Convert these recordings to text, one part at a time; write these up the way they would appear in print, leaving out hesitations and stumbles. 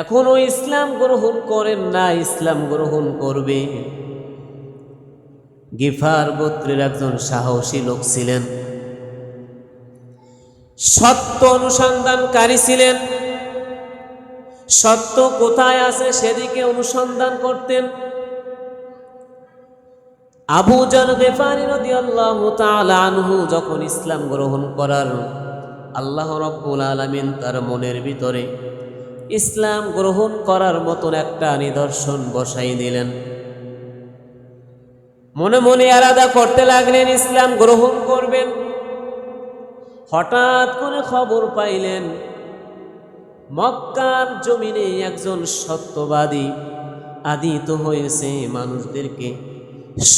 এখনো ইসলাম গ্রহণ করেন না, ইসলাম গ্রহণ করবে। গিফার গোত্রের একজন সাহসী লোক ছিলেন, সত্য অনুসন্ধানকারী ছিলেন। সত্য কোথায় আছে সেদিকে অনুসন্ধান করতেন। আবু জার গিফারী রাদিয়াল্লাহু তাআলা আনহু যখন ইসলাম গ্রহণ করার আল্লাহ রাব্বুল আলামিন তার মনের ভিতরে ইসলাম গ্রহণ করার মতন একটা নিদর্শন বসাই দিলেন। মনে মনে আলাদা করতে লাগলেন ইসলাম গ্রহণ করবেন। হঠাৎ করে খবর পাইলেন মক্কার জমিনে একজন সত্যবাদী আদিত হয়েছে, মানুষদেরকে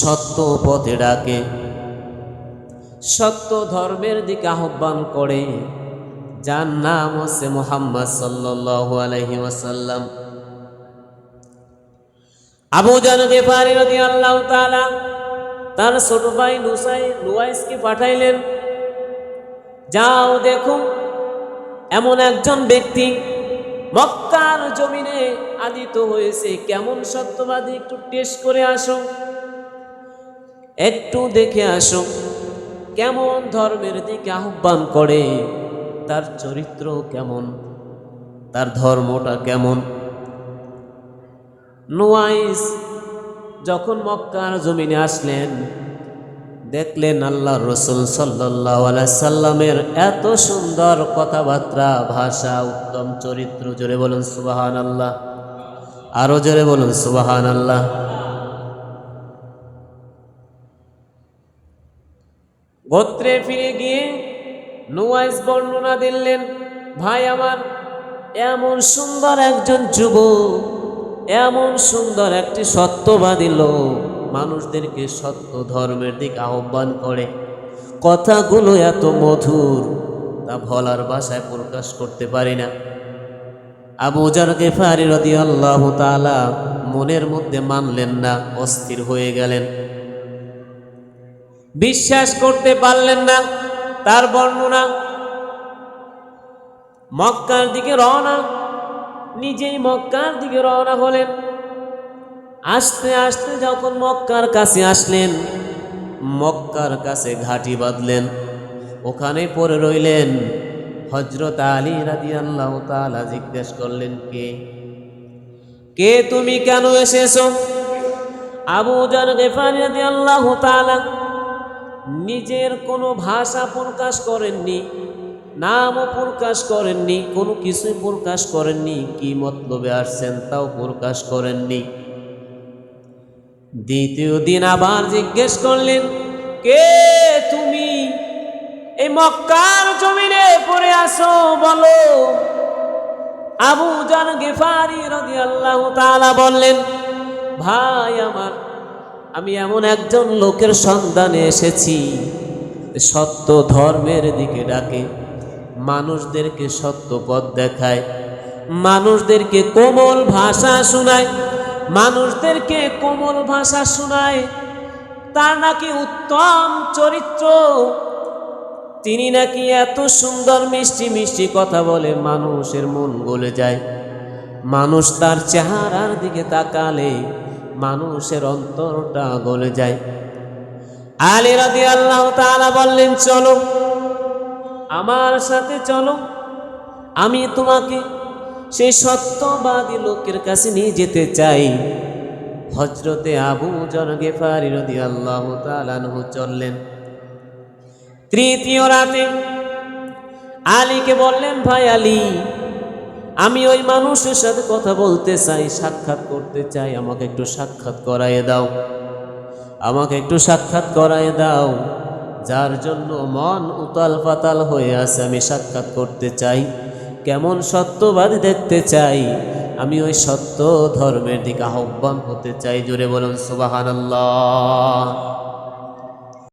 সত্য পথে ডাকে, সত্য ধর্মের দিকে আহ্বান করে, যার নাম হচ্ছে মুহাম্মদ সাল্লাল্লাহু আলাইহি ওয়াসাল্লাম। আবু জার গিফারী রাদিয়াল্লাহু তাআলা তার ছোট ভাই নুয়াইসকে পাঠাইলেন, যাও দেখো এমন একজন ব্যক্তি মক্কার জমিনে আদিত হয়েছে, কেমন সত্যবাদী একটু টেস্ট করে আসো, একটু দেখে আসো কেমন ধর্মের দিকে আহ্বান করে, তার চরিত্র কেমন, তার ধর্মটা কেমন। নুয়াইস যখন মক্কার জমিনে আসলেন, দেখলেন আল্লাহর রাসূল সাল্লাল্লাহু আলাইহি সাল্লামের এত সুন্দর কথাবার্তা, ভাষা, উত্তম চরিত্র। জোরে বলুন সুবহানাল্লাহ, আরো জোরে বলুন সুবহানাল্লাহ। গোত্রে ফিরে গিয়ে নুয়াইস বর্ণনা দিলেন, ভাই আমার, এমন সুন্দর একজন যুবক, এমন সুন্দর একটি সত্যবাদী লোক, মানুষদেরকে সত্য ধর্মের দিকে আহ্বান করে, কথাগুলো এত মধুর, তা বলার ভাষায় প্রকাশ করতে পারি না। আবু জার গিফারী রাদিয়াল্লাহু তাআলা মনের মধ্যে মানলেন না, অস্থির হয়ে গেলেন, বিশ্বাস করতে পারলেন না তার বর্ণনা। মক্কার দিকে রওনা, নিজেই মক্কার দিকে রওনা হলেন। আস্তে আস্তে যখন মক্কার কাছে আসলেন, মক্কার কাছে ঘাঁটি বাঁধলেন, ওখানে পড়ে রইলেন। হযরত আলী রাদিয়াল্লাহু তাআলা জিজ্ঞেস করলেন, কে তুমি, কেন এসেছো? আবু জার গিফারী রাদিয়াল্লাহু তাআলা নিজের কোনো ভাষা প্রকাশ করেননি, নামও প্রকাশ করেননি, কোনো কিছুই প্রকাশ করেননি, কি মতলবে আসছেন তাও প্রকাশ করেননি। দ্বিতীয় দিন আবার জিজ্ঞেস করলেন, কে তুমি, এই মক্কার জমিনে পড়ে আসো, বলো। আবু জার গিফারী রাদিয়াল্লাহু তাআলা বললেন, ভাই আমার, আমি এমন একজন লোকের সন্ধানে এসেছি, সত্য ধর্মের দিকে ডাকে, মানুষদেরকে সত্য পথ দেখায়, মানুষদেরকে কোমল ভাষা শোনায়, মানুষদেরকে কোমল ভাষা শোনায়, তার নাকি উত্তম চরিত্র, তিনি নাকি এত সুন্দর মিষ্টি মিষ্টি কথা বলে, মানুষের মন গলে যায়, মানুষ তার চেহারার দিকে তাকালে মানুষের অন্তরটা গলে যায়। আলী রাদিয়াল্লাহু তাআলা বললেন, চলো আমার সাথে চলো, আমি তোমাকে সেই সত্যবাদী লোকের কাছে নিয়ে যেতে চাই। হযরতে আবু জার গিফারী রাদিয়াল্লাহু তাআলা আনহু চললেন। তৃতীয় রাতে আলীকে বললেন, ভাই আলী, আমি ওই মানুষের সাথে কথা বলতে চাই, সাক্ষাৎ করতে চাই, আমাকে একটু সাক্ষাৎ করায় দাও, আমাকে একটু সাক্ষাৎ করায় দাও, যার জন্য মন উতাল পাতাল হয়ে আছে, আমি সাক্ষাৎ করতে চাই, কেমন সত্যবাদী দেখতে চাই, আমি ওই সত্য ধর্মের দিকে আহ্বান হতে চাই। জোরে বলুন সুবহানাল্লাহ।